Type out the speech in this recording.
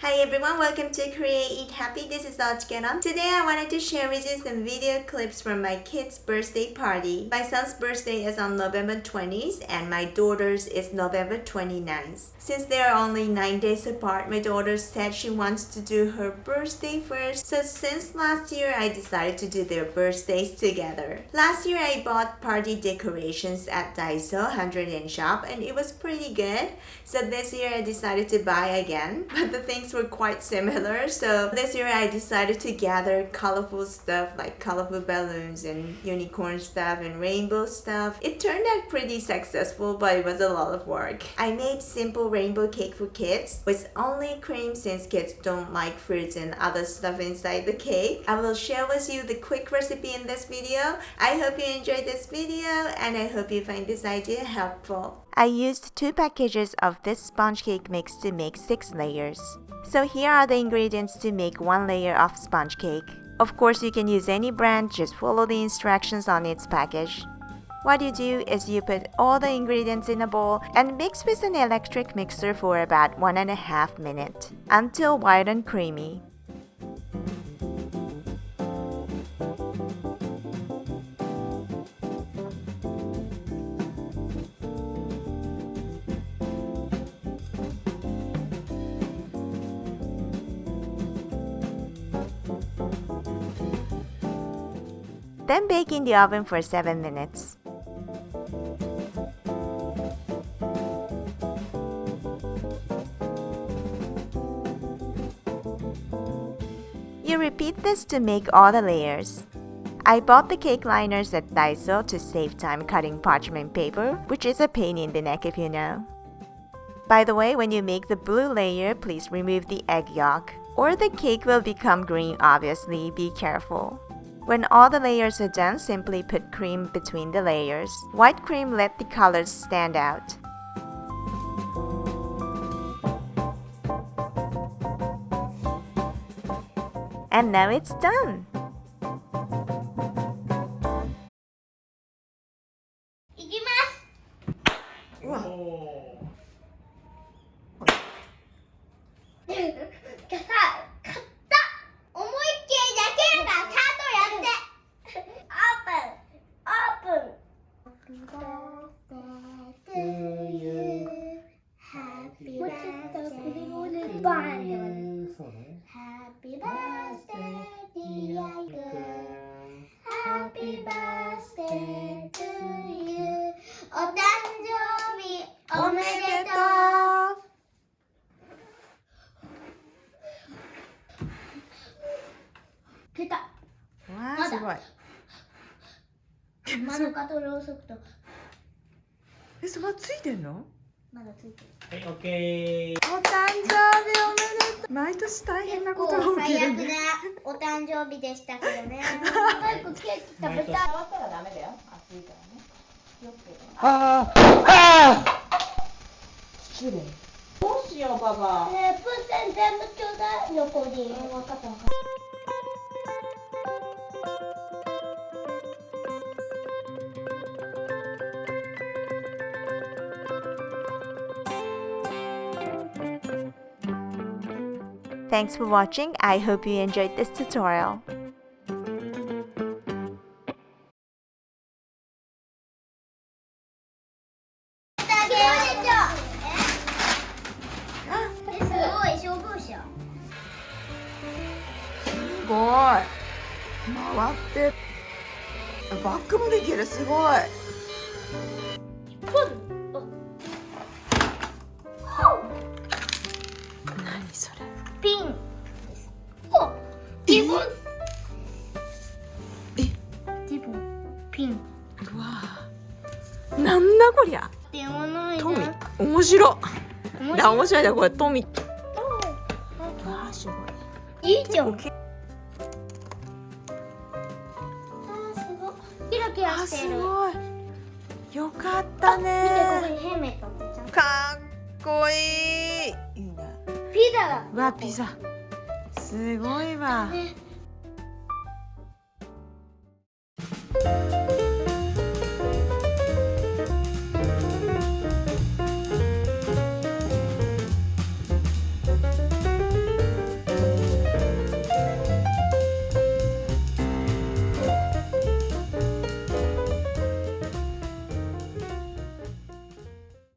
Hi everyone, welcome to Create Eat Happy. This is OCHIKERON. Today I wanted to share with you some video clips from my kid's birthday party. My son's birthday is on November 20th and my daughter's is November 29th. Since they are only 9 days apart, my daughter said she wants to do her birthday first. So since last year, I decided to do their birthdays together. Last year, I bought party decorations at Daiso 100-yen shop and it was pretty good. So this year, I decided to buy again, but the things were quite similar. So this year I decided to gather colorful stuff like colorful balloons and unicorn stuff and rainbow stuff. It turned out pretty successful, but it was a lot of work. I made simple rainbow cake for kids with only cream since kids don't like fruits and other stuff inside the cake. I will share with you the quick recipe in this video. I hope you enjoyed this video and I hope you find this idea helpful. I used 2 packages of this sponge cake mix to make 6 layers. So here are the ingredients to make 1 layer of sponge cake. Of course, you can use any brand, just follow the instructions on its package. What you do is you put all the ingredients in a bowl and mix with an electric mixer for about 1.5 minutes until white and creamy. Then bake in the oven for 7 minutes. You repeat this to make all the layers. I bought the cake liners at Daiso to save time cutting parchment paper, which is a pain in the neck if you know. By the way, when you make the blue layer, please remove the egg yolk, or the cake will become green obviously, be careful. When all the layers are done, simply put cream between the layers. White cream let the colors stand out. And now it's done! Happy birthday, dear girl. Happy birthday to you. お誕生日おめでとう。出た。わー、すごい。まどかとろうそくと。そこついてんの？まだついてる。はい、オッケー。お誕生日おめでとう。毎年大変なことが起きるね。お誕生日でしたけどね。早くケーキ食べたい。触ったらダメだよ。熱いからね。よく。ああ。失礼。どうしよう、パパ。ねえ、プーセン全部ちょうだい。横に。分かった分かった。Thanks for watching. I hope you enjoyed this tutorial.すごい。回ってバックもできる。すごい。何それ？ピンです。お、リボン。リボン、ピン。うわぁ。なんだこりゃ。でもないな。トミ。面白い。面白いだこれトミ。わあすごい。いいじゃん。すごい。キラキラしてる。すごい。よかったね。見てここにヘルメットってちゃんと。かっこいい。いいな。ピザだ。うわピザ。すごいわ。ね。